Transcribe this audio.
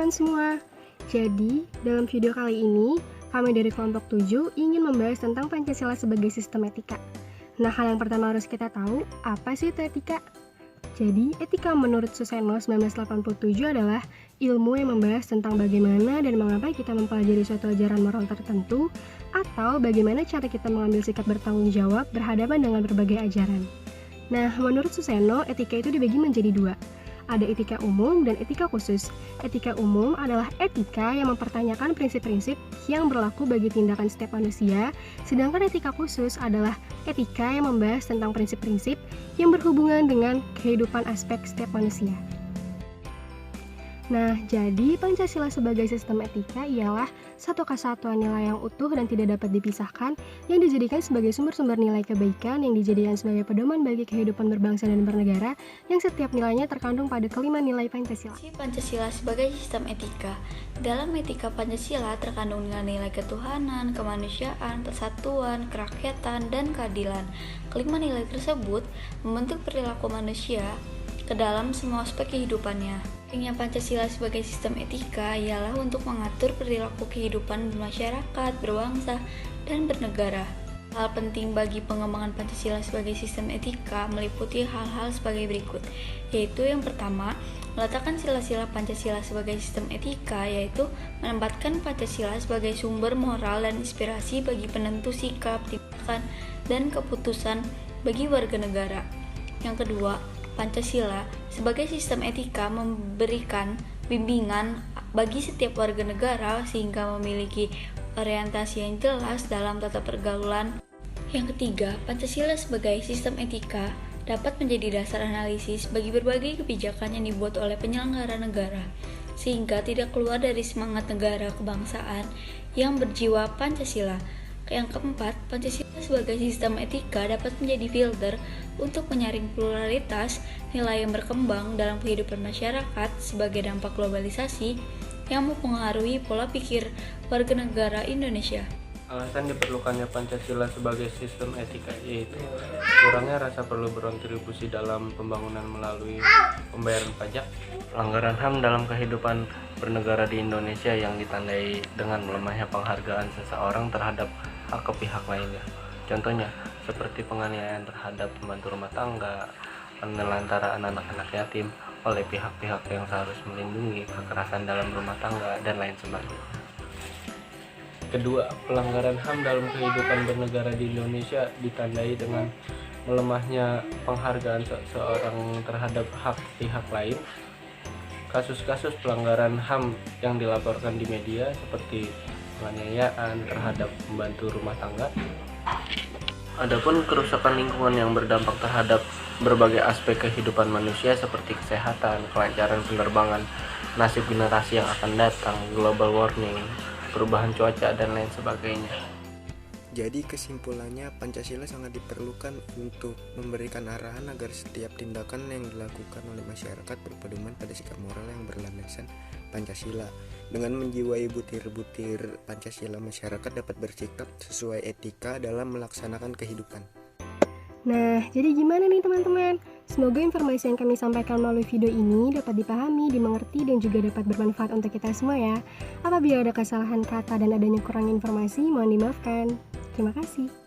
teman-teman semua. Jadi, dalam video kali ini, kami dari kelompok 7 ingin membahas tentang Pancasila sebagai sistem etika. Nah, hal yang pertama harus kita tahu, apa sih itu etika? Jadi, etika menurut Suseno 1987 adalah ilmu yang membahas tentang bagaimana dan mengapa kita mempelajari suatu ajaran moral tertentu, atau bagaimana cara kita mengambil sikap bertanggung jawab berhadapan dengan berbagai ajaran. Nah, menurut Suseno, etika itu dibagi menjadi dua. Ada etika umum dan etika khusus. Etika umum adalah etika yang mempertanyakan prinsip-prinsip yang berlaku bagi tindakan setiap manusia, sedangkan etika khusus adalah etika yang membahas tentang prinsip-prinsip yang berhubungan dengan kehidupan aspek setiap manusia. Nah, jadi Pancasila sebagai sistem etika ialah satu kesatuan nilai yang utuh dan tidak dapat dipisahkan, yang dijadikan sebagai sumber-sumber nilai kebaikan, yang dijadikan sebagai pedoman bagi kehidupan berbangsa dan bernegara, yang setiap nilainya terkandung pada kelima nilai Pancasila. Pancasila sebagai sistem etika. Dalam etika Pancasila terkandung nilai-nilai ketuhanan, kemanusiaan, persatuan, kerakyatan, dan keadilan. Kelima nilai tersebut membentuk perilaku manusia ke dalam semua aspek kehidupannya. Pentingnya Pancasila sebagai sistem etika ialah untuk mengatur perilaku kehidupan bermasyarakat, berbangsa, dan bernegara. Hal penting bagi pengembangan Pancasila sebagai sistem etika meliputi hal-hal sebagai berikut, yaitu yang pertama, meletakkan sila-sila Pancasila sebagai sistem etika, yaitu menempatkan Pancasila sebagai sumber moral dan inspirasi bagi penentu sikap, tindakan, dan keputusan bagi warga negara. Yang kedua, Pancasila sebagai sistem etika memberikan bimbingan bagi setiap warga negara sehingga memiliki orientasi yang jelas dalam tata pergaulan. Yang ketiga, Pancasila sebagai sistem etika dapat menjadi dasar analisis bagi berbagai kebijakan yang dibuat oleh penyelenggara negara, sehingga tidak keluar dari semangat negara kebangsaan yang berjiwa Pancasila. Yang keempat, Pancasila sebagai sistem etika dapat menjadi filter untuk menyaring pluralitas nilai yang berkembang dalam kehidupan masyarakat sebagai dampak globalisasi yang mempengaruhi pola pikir warga negara Indonesia. Alasan diperlukannya Pancasila sebagai sistem etika yaitu kurangnya rasa perlu berkontribusi dalam pembangunan melalui pembayaran pajak, pelanggaran HAM dalam kehidupan bernegara di Indonesia yang ditandai dengan melemahnya penghargaan seseorang terhadap hak ke pihak lainnya. Contohnya, seperti penganiayaan terhadap pembantu rumah tangga, penelantaran anak-anak yatim oleh pihak-pihak yang seharusnya melindungi, kekerasan dalam rumah tangga, dan lain sebagainya. Kedua, pelanggaran HAM dalam kehidupan bernegara di Indonesia ditandai dengan melemahnya penghargaan seseorang terhadap hak pihak lain. Kasus-kasus pelanggaran HAM yang dilaporkan di media seperti penganiayaan terhadap pembantu rumah tangga. Adapun kerusakan lingkungan yang berdampak terhadap berbagai aspek kehidupan manusia seperti kesehatan, kelancaran penerbangan, nasib generasi yang akan datang, global warming, perubahan cuaca, dan lain sebagainya. Jadi kesimpulannya, Pancasila sangat diperlukan untuk memberikan arahan agar setiap tindakan yang dilakukan oleh masyarakat berpedoman pada sikap moral yang berlandaskan Pancasila. Dengan menjiwai butir-butir Pancasila, masyarakat dapat bersikap sesuai etika dalam melaksanakan kehidupan. Nah, jadi gimana nih teman-teman? Semoga informasi yang kami sampaikan melalui video ini dapat dipahami, dimengerti, dan juga dapat bermanfaat untuk kita semua ya. Apabila ada kesalahan kata dan adanya kurang informasi, mohon dimaafkan. Terima kasih.